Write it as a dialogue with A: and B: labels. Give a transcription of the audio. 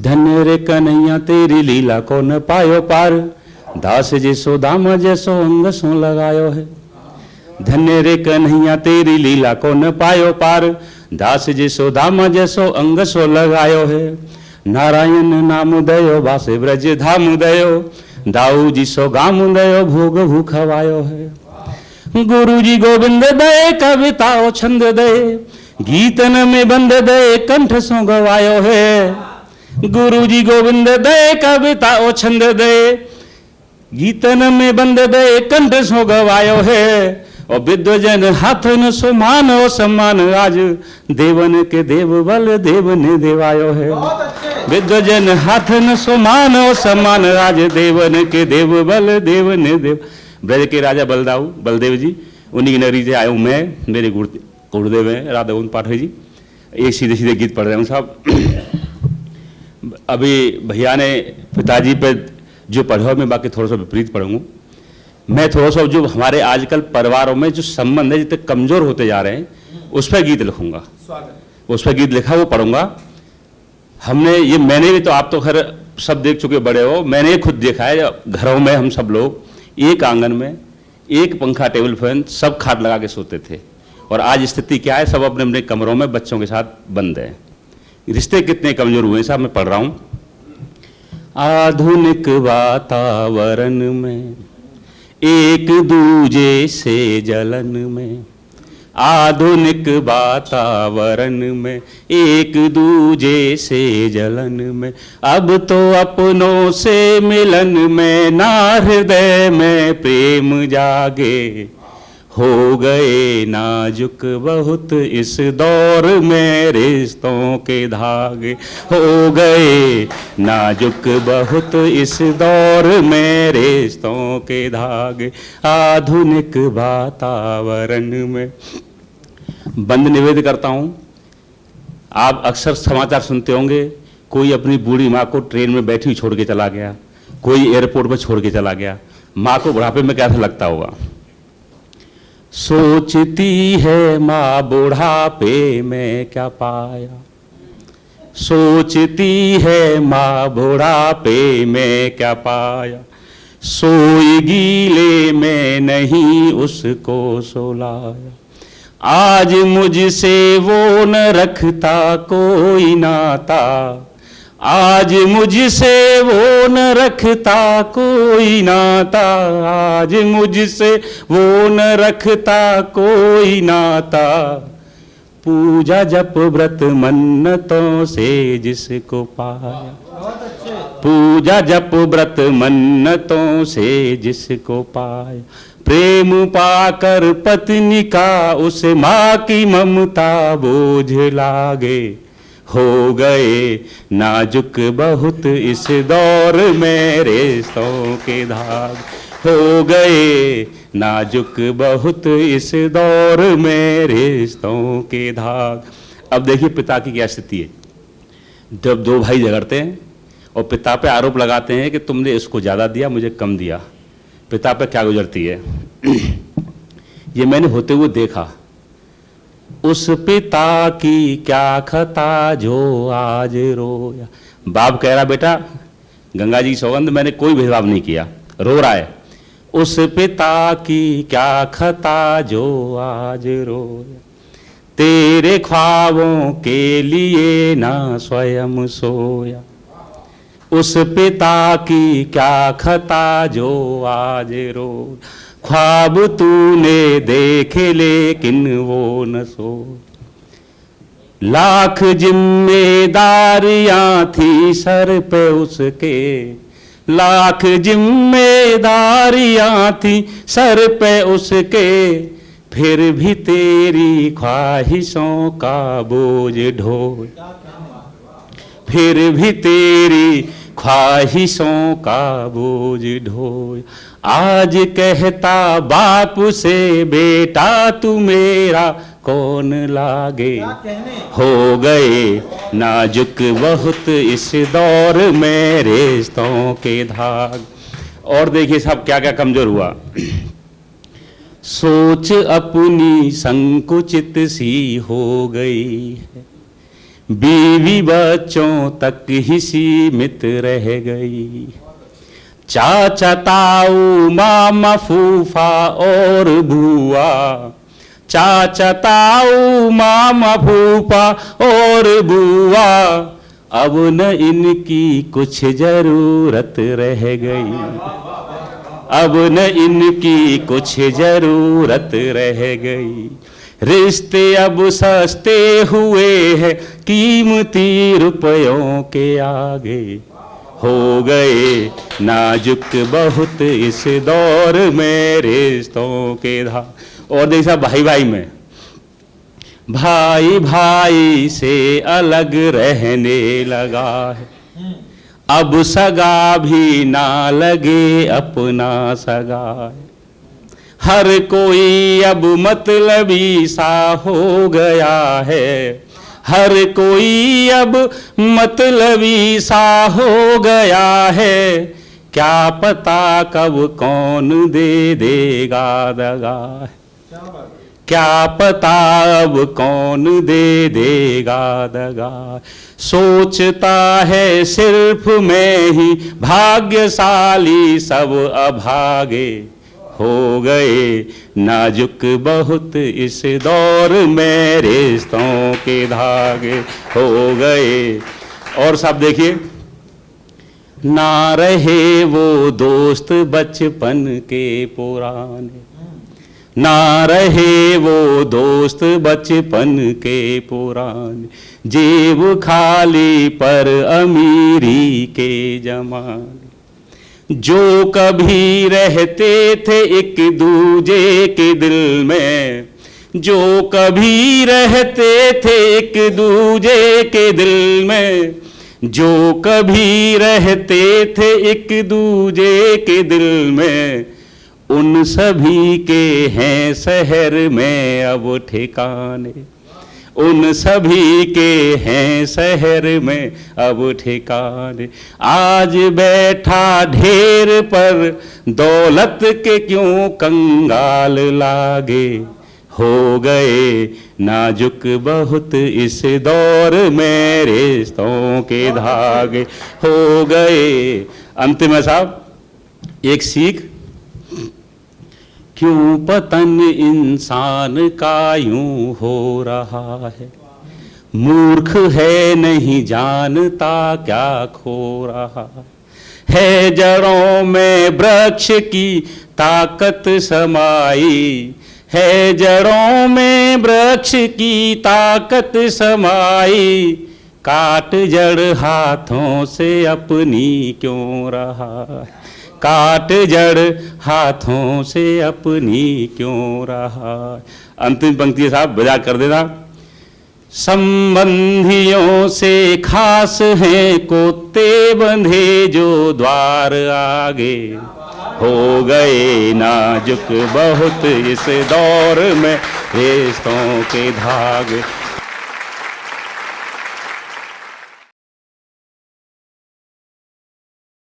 A: धन्य रे कन्हैया तेरी लीला को न पायो पार, दास जैसो दाम जैसो अंग सो लगायो है। धन्य रे कन्हैया तेरी लीला को न पायो पार, दास जैसो दाम जैसो अंग सो लगायो है। नारायण नाम दयो वासे ब्रज धाम दयो, दाऊ जी सो गाम दयो भोग भूखवायो है। गुरु जी गोविंद दये कविताओ छंद दये, गीतन में बंद दये कंठ सो गवायो है। गुरु जी गोविंद दये कविताओ छंद दये, गीतन में बंद दये कंठ सो गवायो है। और विद्वजन हाथन सो मान और सम्मान, आज देवन के देव बल देव ने देवायो है। विद्वजन हाथन सो मान और सम्मान, आज देवन के देव बल देव ने देव। ब्रज के राजा बलदेव जी, उन्हीं की नगरी से आया हूँ मैं। मेरे गुरुदेव हैं राधा गोविंद पाठक जी। ये सीधे सीधे गीत पढ़ रहे हूँ साहब। अभी भैया ने पिताजी पे जो पढ़ा, मैं बाकी थोड़ा सा विपरीत पढ़ूंगा। मैं थोड़ा सा जो हमारे आजकल परिवारों में जो संबंध है जितने कमजोर होते जा रहे हैं, उस पर गीत लिखूंगा। उस पर गीत लिखा वो पढ़ूंगा। हमने ये, मैंने भी, तो आप तो खैर सब देख चुके बड़े हो, मैंने खुद देखा है घरों में हम सब लोग एक आंगन में एक पंखा टेबल फैन सब खाट लगा के सोते थे। और आज स्थिति क्या है, सब अपने अपने कमरों में बच्चों के साथ बंद है। रिश्ते कितने कमजोर हुए हैं साहब। मैं पढ़ रहा हूँ। आधुनिक वातावरण में एक दूजे से जलन में, आधुनिक वातावरण में एक दूजे से जलन में, अब तो अपनों से मिलन में ना हृदय में प्रेम जागे। हो गए नाजुक बहुत इस दौर में रिश्तों के धागे, हो गए नाजुक बहुत इस दौर में रिश्तों के धागे। आधुनिक वातावरण में। बंद निवेदन करता हूँ, आप अक्सर समाचार सुनते होंगे, कोई अपनी बूढ़ी माँ को ट्रेन में बैठी हुई छोड़ के चला गया, कोई एयरपोर्ट पर छोड़ के चला गया। माँ को बुढ़ापे में कैसा लगता होगा। सोचती है माँ बुढ़ापे में क्या पाया, सोचती है माँ बुढ़ापे में क्या पाया, सोई गीले में नहीं उसको सुलाया। आज मुझसे वो न रखता कोई नाता, आज मुझसे वो न रखता कोई नाता, आज मुझसे वो न रखता कोई नाता। पूजा जप व्रत मन्नतों से जिसको पाया, पूजा जप व्रत मन्नतों से जिसको पाया। प्रेम पाकर पत्नी का उस माँ की ममता बोझ लागे। हो गए नाजुक बहुत इस दौर में रिश्तों के धाग, हो गए नाजुक बहुत इस दौर में रिश्तों के धाग। अब देखिए पिता की क्या स्थिति है। जब दो भाई झगड़ते हैं और पिता पे आरोप लगाते हैं कि तुमने इसको ज़्यादा दिया मुझे कम दिया, पिता पे क्या गुजरती है ये मैंने होते हुए देखा। उस पिता की क्या खता जो आज रोया। बाप कह रहा बेटा गंगा जी सौगंध मैंने कोई भेदभाव नहीं किया, रो रहा है। उस पिता की क्या खता जो आज रोया, तेरे ख्वाबों के लिए ना स्वयं सोया। उस पिता की क्या खता जो आज रो, ख्वाब तूने देखे लेकिन वो न सो। लाख जिम्मेदारियां थी सर पे उसके, लाख जिम्मेदारियां थी सर पे उसके, फिर भी तेरी ख्वाहिशों का बोझ ढोए, फिर भी तेरी ख्वाहिशों का बोझ ढोए। आज कहता बाप से बेटा तू मेरा कौन लागे। हो गए नाजुक बहुत इस दौर में रिश्तों के धाग। और देखिए साहब क्या क्या कमजोर हुआ। सोच अपनी संकुचित सी हो गई है, बीवी बच्चों तक ही सीमित रह गई। चाचा ताऊ मामा फूफा और बुआ, चाचा ताऊ मामा फूफा और बुआ, अब न इनकी कुछ जरूरत रह गई। अब न इनकी कुछ जरूरत रह गई। रिश्ते अब सस्ते हुए हैं कीमती रुपयों के आगे, हो गए नाजुक बहुत इस दौर में रिश्तों के धागे। और देखा भाई भाई में, भाई भाई से अलग रहने लगा है, अब सगा भी ना लगे अपना सगा है। हर कोई अब मतलबी सा हो गया है, हर कोई अब मतलबी सा हो गया है। क्या पता कब कौन दे देगा दगा, क्या पता अब कौन दे देगा दगा। सोचता है सिर्फ मैं ही भाग्यशाली, सब अभागे हो गए नाजुक बहुत इस दौर में रिश्तों के धागे, हो गए। और सब देखिए, ना रहे वो दोस्त बचपन के पुराने, ना रहे वो दोस्त बचपन के पुराने, जेब खाली पर अमीरी के जमाने। जो कभी रहते थे एक दूजे के दिल में, जो कभी रहते थे एक दूजे के दिल में, जो कभी रहते थे एक दूजे के दिल में, उन सभी के हैं शहर में अब ठिकाने, उन सभी के हैं शहर में अब ठिकाने। आज बैठा ढेर पर दौलत के क्यों कंगाल लागे, हो गए नाजुक बहुत इस दौर में रिश्तों के धागे, हो गए। अंतिम है साहब एक सीख, क्यों पतन इंसान का यूं हो रहा है, मूर्ख है नहीं जानता क्या खो रहा है। जड़ों में वृक्ष की ताकत समाई है, जड़ों में वृक्ष की ताकत समाई, काट जड़ हाथों से अपनी क्यों रहा है, काट जड़ हाथों से अपनी क्यों रहा। अंतिम पंक्ति साहब बजा कर देना। संबंधियों से खास हैं कुत्ते बंधे जो द्वार आगे, हो गए नाजुक बहुत इस दौर में रिश्तों के धागे।